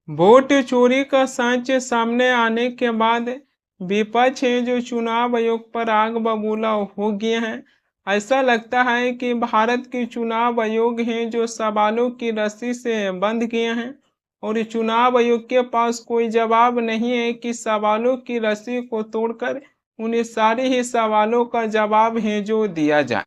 Vote चोरी का सच सामने आने के बाद विपक्ष है जो चुनाव आयोग पर आग बबूला हो गए हैं। ऐसा लगता है कि भारत के चुनाव आयोग हैं जो सवालों की रस्सी से बंध गए हैं और चुनाव आयोग के पास कोई जवाब नहीं है कि सवालों की रस्सी को तोड़कर उन्हें सारे ही सवालों का जवाब है जो दिया जाए।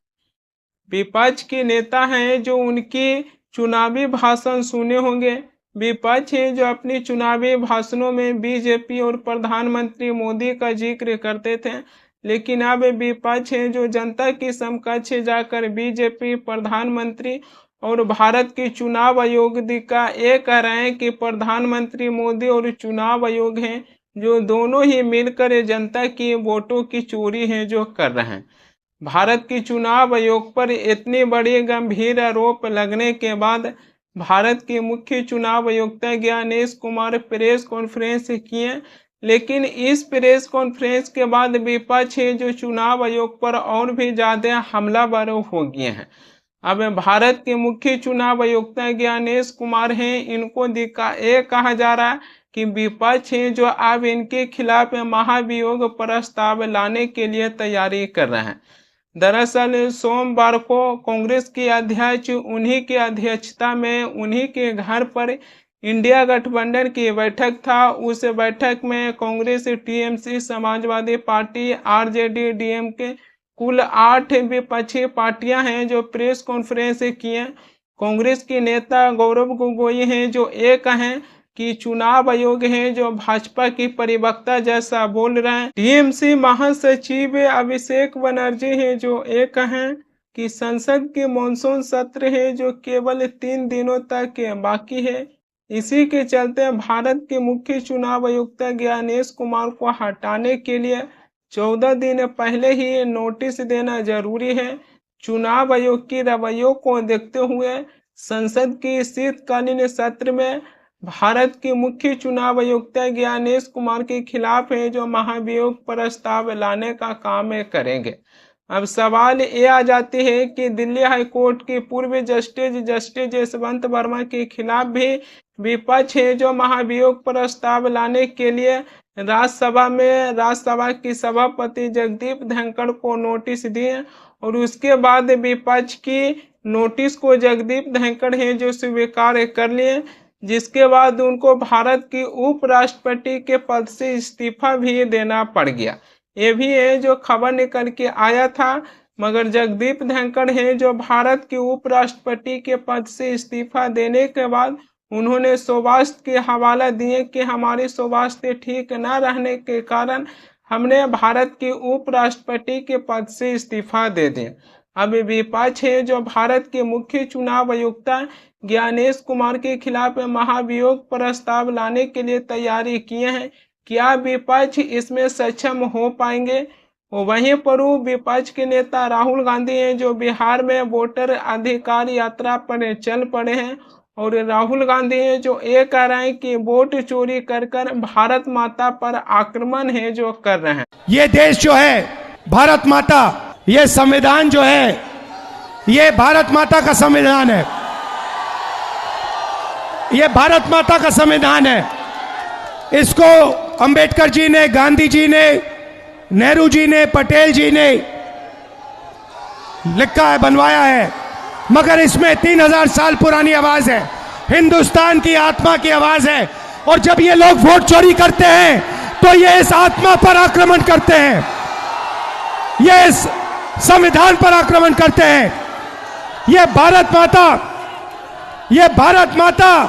विपक्ष के नेता हैं जो उनके चुनावी भाषण सुने होंगे। विपक्ष है जो अपने चुनावी भाषणों में बीजेपी और प्रधानमंत्री मोदी का जिक्र करते थे, लेकिन अब विपक्ष है जो जनता के समकक्ष जाकर बीजेपी, प्रधानमंत्री और भारत के चुनाव आयोग का ये कह रहे हैं कि प्रधानमंत्री मोदी और चुनाव आयोग हैं जो दोनों ही मिलकर जनता की वोटों की चोरी है जो कर रहे हैं। भारत के चुनाव आयोग पर इतनी बड़ी गंभीर आरोप लगने के बाद भारत के मुख्य चुनाव आयुक्त ज्ञानेश कुमार प्रेस कॉन्फ्रेंस किए, लेकिन इस प्रेस कॉन्फ्रेंस के बाद विपक्ष है जो चुनाव आयोग पर और भी ज़्यादा हमलावर हो गए हैं। अब भारत के मुख्य चुनाव आयुक्त ज्ञानेश कुमार हैं, इनको ये कहा जा रहा है कि विपक्ष है जो अब इनके खिलाफ महाभियोग प्रस्ताव लाने के लिए तैयारी कर रहे हैं। दरअसल सोमवार को कांग्रेस के अध्यक्ष उन्हीं की अध्यक्षता में उन्हीं के घर पर इंडिया गठबंधन की बैठक था। उस बैठक में Congress, TMC, Samajwadi party, RJD, DMK कुल 8 विपक्षी पार्टियां हैं जो प्रेस कॉन्फ्रेंस किए। कांग्रेस के नेता गौरव गोगोई हैं जो एक हैं कि चुनाव आयोग है जो भाजपा की परिवक्ता जैसा बोल रहे हैं। टीएमसी महासचिव अभिषेक बनर्जी है जो एक हैं कि संसद के मानसून सत्र है जो केवल 3 दिनों तक बाकी है। इसी के चलते भारत के मुख्य चुनाव आयुक्त ज्ञानेश कुमार को हटाने के लिए 14 दिन पहले ही नोटिस देना जरूरी है। चुनाव आयोग की रवैयों को देखते हुए संसद के शीतकालीन सत्र में भारत के मुख्य चुनाव आयुक्त ज्ञानेश कुमार के खिलाफ है जो महाभियोग प्रस्ताव लाने का काम करेंगे। अब सवाल ये आ जाती है कि दिल्ली हाई कोर्ट के पूर्व जस्टिस यशवंत वर्मा के खिलाफ भी विपक्ष है जो महाभियोग प्रस्ताव लाने के लिए राज्यसभा की सभापति जगदीप धनखड़ को नोटिस दिए और उसके बाद विपक्ष की नोटिस को जगदीप धनखड़ है जो स्वीकार कर लिए, जिसके बाद उनको भारत की उपराष्ट्रपति के पद से इस्तीफा भी देना पड़ गया। ये भी है जो खबर निकल के आया था, मगर जगदीप धनखड़ है जो भारत के उपराष्ट्रपति के पद से इस्तीफा देने के बाद उन्होंने स्वास्थ्य के हवाला दिए कि हमारी स्वास्थ्य ठीक न रहने के कारण हमने भारत के उपराष्ट्रपति के पद से इस्तीफा दे दिया। अब विपक्ष है जो भारत के मुख्य चुनाव आयुक्त ज्ञानेश कुमार के खिलाफ महाभियोग प्रस्ताव लाने के लिए तैयारी किए हैं। क्या विपक्ष इसमें सक्षम हो पाएंगे? वहीं पर विपक्ष के नेता राहुल गांधी हैं जो बिहार में वोटर अधिकार यात्रा पर चल पड़े हैं और राहुल गांधी हैं जो ये कह रहे हैं कि वोट चोरी कर भारत माता पर आक्रमण है जो कर रहे हैं। ये देश जो है भारत माता, ये संविधान जो है ये भारत माता का संविधान है, ये भारत माता का संविधान है। इसको अंबेडकर जी ने, गांधी जी ने, नेहरू जी ने, पटेल जी ने लिखा है, बनवाया है, मगर इसमें 3000 साल पुरानी आवाज है, हिंदुस्तान की आत्मा की आवाज है। और जब ये लोग वोट चोरी करते हैं तो ये इस आत्मा पर आक्रमण करते हैं, ये इस संविधान पर आक्रमण करते हैं। ये भारत माता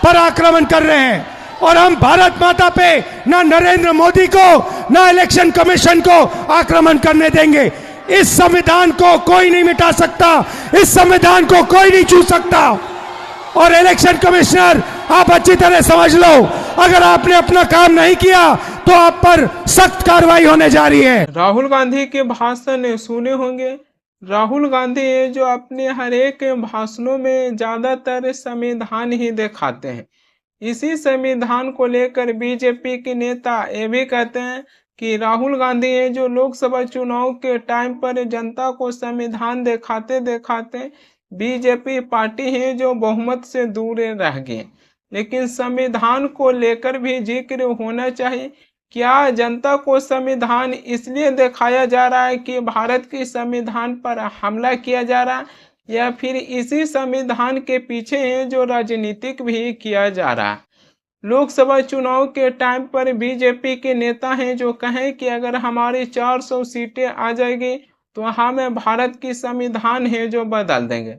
पर आक्रमण कर रहे हैं और हम भारत माता पे ना नरेंद्र मोदी को ना इलेक्शन कमीशन को आक्रमण करने देंगे। इस संविधान को कोई नहीं मिटा सकता, इस संविधान को कोई नहीं छू सकता। और इलेक्शन कमिश्नर, आप अच्छी तरह समझ लो, अगर आपने अपना काम नहीं किया तो आप पर सख्त कार्रवाई होने जा रही है। राहुल गांधी के भाषण सुने होंगे। राहुल गांधी जो अपने हर एक भाषणों में ज्यादातर संविधान ही दिखाते हैं। इसी संविधान को लेकर बीजेपी के नेता ये भी कहते हैं कि राहुल गांधी है जो लोकसभा चुनाव के टाइम पर जनता को संविधान दिखाते दिखाते बीजेपी पार्टी है जो बहुमत से दूर रह गए। लेकिन संविधान को लेकर भी जिक्र होना चाहिए। क्या जनता को संविधान इसलिए दिखाया जा रहा है कि भारत के संविधान पर हमला किया जा रहा है, या फिर इसी संविधान के पीछे है जो राजनीतिक भी किया जा रहा है? लोकसभा चुनाव के टाइम पर बीजेपी के नेता हैं जो कहें कि अगर हमारी 400 सीटें आ जाएगी तो हम भारत की संविधान है जो बदल देंगे।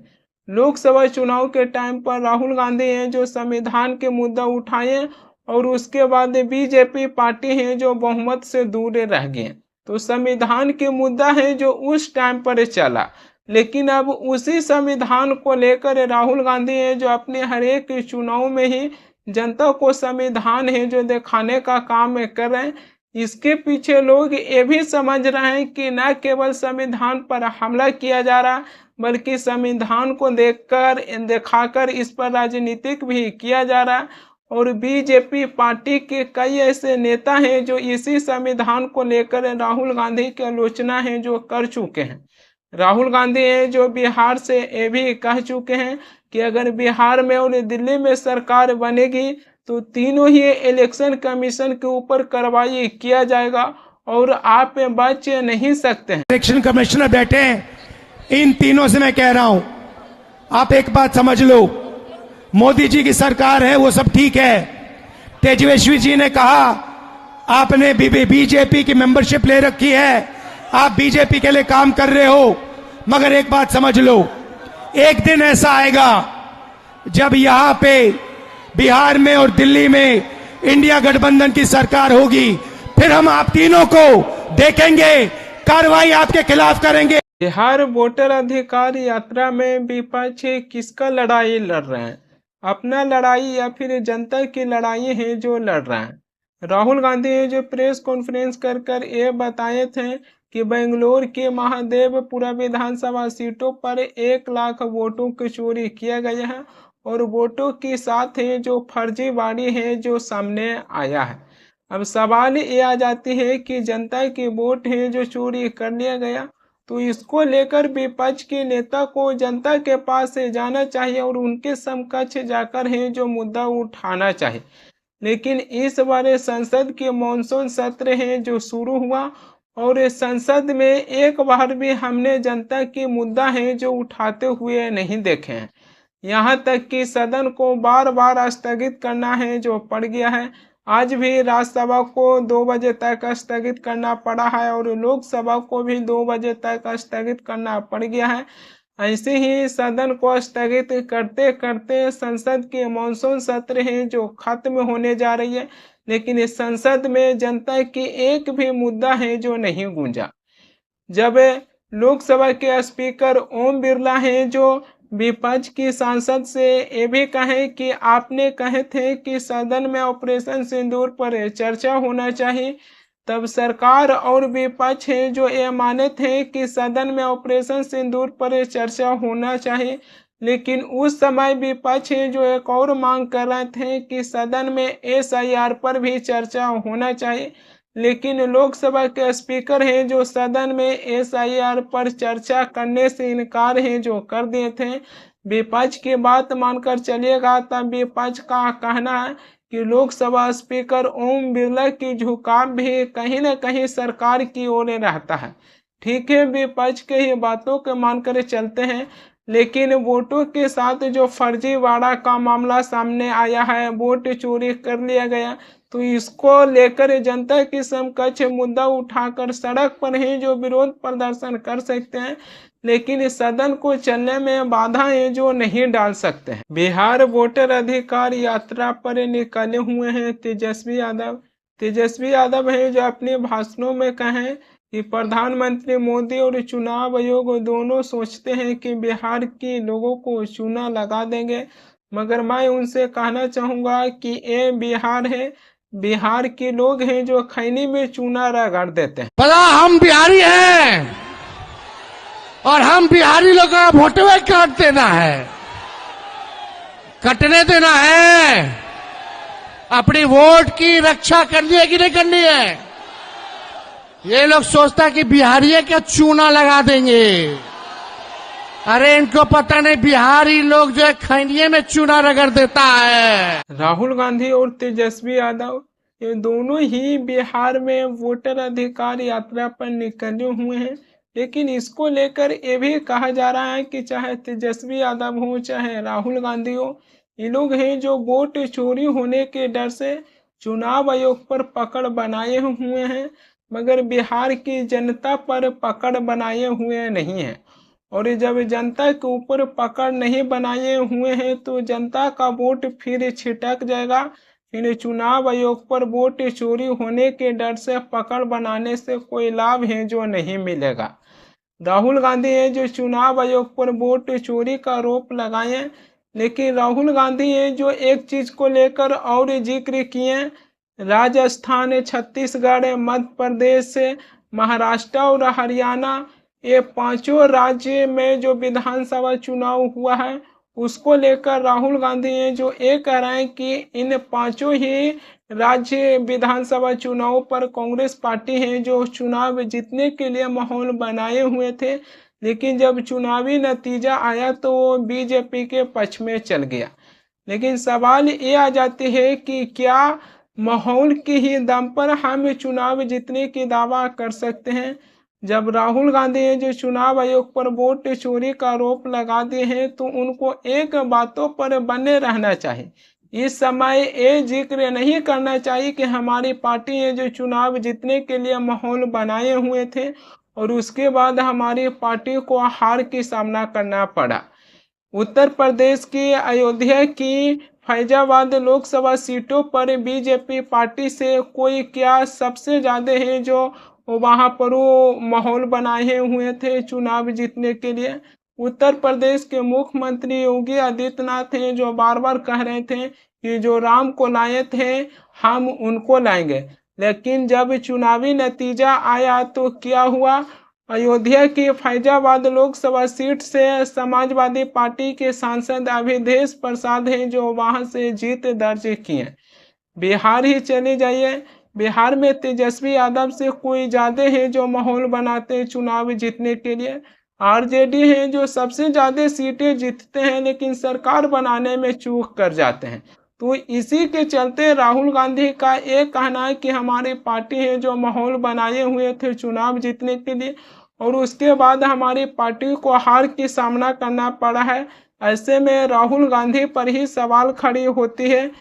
लोकसभा चुनाव के टाइम पर राहुल गांधी हैं जो संविधान के मुद्दा उठाए और उसके बाद बीजेपी पार्टी है जो बहुमत से दूर रह गए। तो संविधान के मुद्दा है जो उस टाइम पर चला, लेकिन अब उसी संविधान को लेकर राहुल गांधी है जो अपने हर एक चुनाव में ही जनता को संविधान है जो दिखाने का काम कर रहे हैं। इसके पीछे लोग ये भी समझ रहे हैं कि न केवल संविधान पर हमला किया जा रहा, बल्कि संविधान को दिखाकर इस पर राजनीतिक भी किया जा रहा। और बीजेपी पार्टी के कई ऐसे नेता हैं जो इसी संविधान को लेकर राहुल गांधी की आलोचना है जो कर चुके हैं। राहुल गांधी हैं जो बिहार से ये भी कह चुके हैं कि अगर बिहार में और दिल्ली में सरकार बनेगी तो तीनों ही इलेक्शन कमीशन के ऊपर कार्रवाई किया जाएगा और आप बच नहीं सकते हैं। इलेक्शन कमिश्नर बैठे हैं, इन तीनों से मैं कह रहा हूं, आप एक बात समझ लो, मोदी जी की सरकार है वो सब ठीक है। तेजस्वी जी ने कहा आपने बीजेपी की मेंबरशिप ले रखी है, आप बीजेपी के लिए काम कर रहे हो, मगर एक बात समझ लो, एक दिन ऐसा आएगा जब यहां पे बिहार में और दिल्ली में इंडिया गठबंधन की सरकार होगी, फिर हम आप तीनों को देखेंगे, कार्रवाई आपके खिलाफ करेंगे। बिहार वोटर अधिकार यात्रा में विपक्ष किसका लड़ाई लड़ रहे हैं? अपना लड़ाई या फिर जनता की लड़ाई है जो लड़ रहा है? राहुल गांधी जो प्रेस कॉन्फ्रेंस कर ये बताए थे कि बेंगलोर के महादेवपुरा विधानसभा सीटों पर 1 लाख वोटों की चोरी किया गया है और वोटों के साथ है जो फर्जीवाड़ी है जो सामने आया है। अब सवाल ये आ जाती है कि जनता की वोट है जो चोरी कर लिया गया, तो इसको लेकर विपक्ष के नेता को जनता के पास जाना चाहिए और उनके समकक्ष जाकर है जो मुद्दा उठाना चाहिए। लेकिन इस बार संसद के मॉनसून सत्र है जो शुरू हुआ और संसद में एक बार भी हमने जनता की मुद्दा है जो उठाते हुए नहीं देखे हैं। यहाँ तक कि सदन को बार बार स्थगित करना है जो पड़ गया है। आज भी राज्यसभा को 2 बजे तक स्थगित करना पड़ा है और लोकसभा को भी 2 बजे तक स्थगित करना पड़ गया है। ऐसे ही सदन को स्थगित करते करते संसद के मॉनसून सत्र है जो खत्म होने जा रही है, लेकिन इस संसद में जनता की एक भी मुद्दा है जो नहीं गूंजा। जब लोकसभा के स्पीकर ओम बिरला हैं जो विपक्ष की सांसद से ये भी कहे कि आपने कहे थे कि सदन में ऑपरेशन सिंदूर पर चर्चा होना चाहिए, तब सरकार और विपक्ष है जो ये माने थे कि सदन में ऑपरेशन सिंदूर पर चर्चा होना चाहिए। लेकिन उस समय विपक्ष है जो एक और मांग कर रहे थे कि सदन में SIR पर भी चर्चा होना चाहिए। लेकिन लोकसभा के स्पीकर हैं जो सदन में SIR पर चर्चा करने से इनकार है जो कर दिए थे। विपक्ष की बात मानकर चलिएगा तब विपक्ष का कहना है कि लोकसभा स्पीकर ओम बिरला की झुकाव भी कहीं न कहीं सरकार की ओर रहता है। ठीक है, विपक्ष के ही बातों को मानकर चलते हैं, लेकिन वोटों के साथ जो फर्जीवाड़ा का मामला सामने आया है, वोट चोरी कर लिया गया, तो इसको लेकर जनता की समकक्ष मुद्दा उठाकर सड़क पर ही जो विरोध प्रदर्शन कर सकते हैं, लेकिन इस सदन को चलने में बाधाएं जो नहीं डाल सकते हैं। बिहार वोटर अधिकार यात्रा पर निकले हुए हैं तेजस्वी यादव। तेजस्वी यादव है जो अपने भाषणों में कहें कि प्रधानमंत्री मोदी और चुनाव आयोग दोनों सोचते हैं कि बिहार के लोगों को चूना लगा देंगे, मगर मैं उनसे कहना चाहूँगा कि ये बिहार है, बिहार के लोग हैं जो खैनी में चूना रगड़ देते हैं। पता हम बिहारी हैं और हम बिहारी लोग का वोटवे काट देना है, कटने देना है। अपनी वोट की रक्षा करनी है कि नहीं करनी है? ये लोग सोचता है कि बिहारी का चूना लगा देंगे। अरे इनको पता नहीं, बिहारी लोग जो है खैनिये में चूना रगड़ देता है। राहुल गांधी और तेजस्वी यादव ये दोनों ही बिहार में वोटर अधिकार यात्रा पर निकले हुए हैं, लेकिन इसको लेकर ये भी कहा जा रहा है कि चाहे तेजस्वी यादव हो चाहे राहुल गांधी हो, ये लोग हैं जो वोट चोरी होने के डर से चुनाव आयोग पर पकड़ बनाए हुए हैं, मगर बिहार की जनता पर पकड़ बनाए हुए नहीं है। और जब जनता के ऊपर पकड़ नहीं बनाए हुए हैं तो जनता का वोट फिर छिटक जाएगा, फिर चुनाव आयोग पर वोट चोरी होने के डर से पकड़ बनाने से कोई लाभ है जो नहीं मिलेगा। राहुल गांधी है जो चुनाव आयोग पर वोट चोरी का आरोप लगाए, लेकिन राहुल गांधी है जो एक चीज को लेकर और जिक्र किए, राजस्थान, छत्तीसगढ़, मध्य प्रदेश, महाराष्ट्र और हरियाणा, ये पांचों राज्य में जो विधानसभा चुनाव हुआ है उसको लेकर राहुल गांधी ये जो ये कह रहे हैं कि इन पांचों ही राज्य विधानसभा चुनाव पर कांग्रेस पार्टी है जो चुनाव जीतने के लिए माहौल बनाए हुए थे, लेकिन जब चुनावी नतीजा आया तो वो बीजेपी के पक्ष में चल गया। लेकिन सवाल ये आ जाती है कि क्या माहौल के ही दम पर हम चुनाव जीतने की दावा कर सकते हैं? जब राहुल गांधी ने जो चुनाव आयोग पर वोट चोरी का आरोप लगा दिए हैं तो उनको एक बातों पर बने रहना चाहिए। इस समय ये जिक्र नहीं करना चाहिए कि हमारी पार्टी ने जो चुनाव जीतने के लिए माहौल बनाए हुए थे और उसके बाद हमारी पार्टी को हार की सामना करना पड़ा। उत्तर प्रदेश की अयोध्या की फैजाबाद लोकसभा सीटों पर बीजेपी पार्टी से कोई क्या सबसे ज़्यादा है जो वहां पर वो माहौल बनाए हुए थे चुनाव जीतने के लिए। उत्तर प्रदेश के मुख्यमंत्री योगी आदित्यनाथ हैं जो बार बार कह रहे थे कि जो राम को लाए थे हम उनको लाएंगे, लेकिन जब चुनावी नतीजा आया तो क्या हुआ? अयोध्या की फैजाबाद लोकसभा सीट से समाजवादी पार्टी के सांसद अवधेश प्रसाद हैं जो वहां से जीत दर्ज किए। बिहार ही चले जाइए, बिहार में तेजस्वी यादव से कोई ज्यादा है जो माहौल बनाते हैं चुनाव जीतने के लिए। आरजेडी है जो सबसे ज्यादा सीटें जीतते हैं लेकिन सरकार बनाने में चूक कर जाते हैं। तो इसी के चलते राहुल गांधी का ये कहना है कि हमारी पार्टी है जो माहौल बनाए हुए थे चुनाव जीतने के लिए और उसके बाद हमारी पार्टी को हार की सामना करना पड़ा है। ऐसे में राहुल गांधी पर ही सवाल खड़ी होती है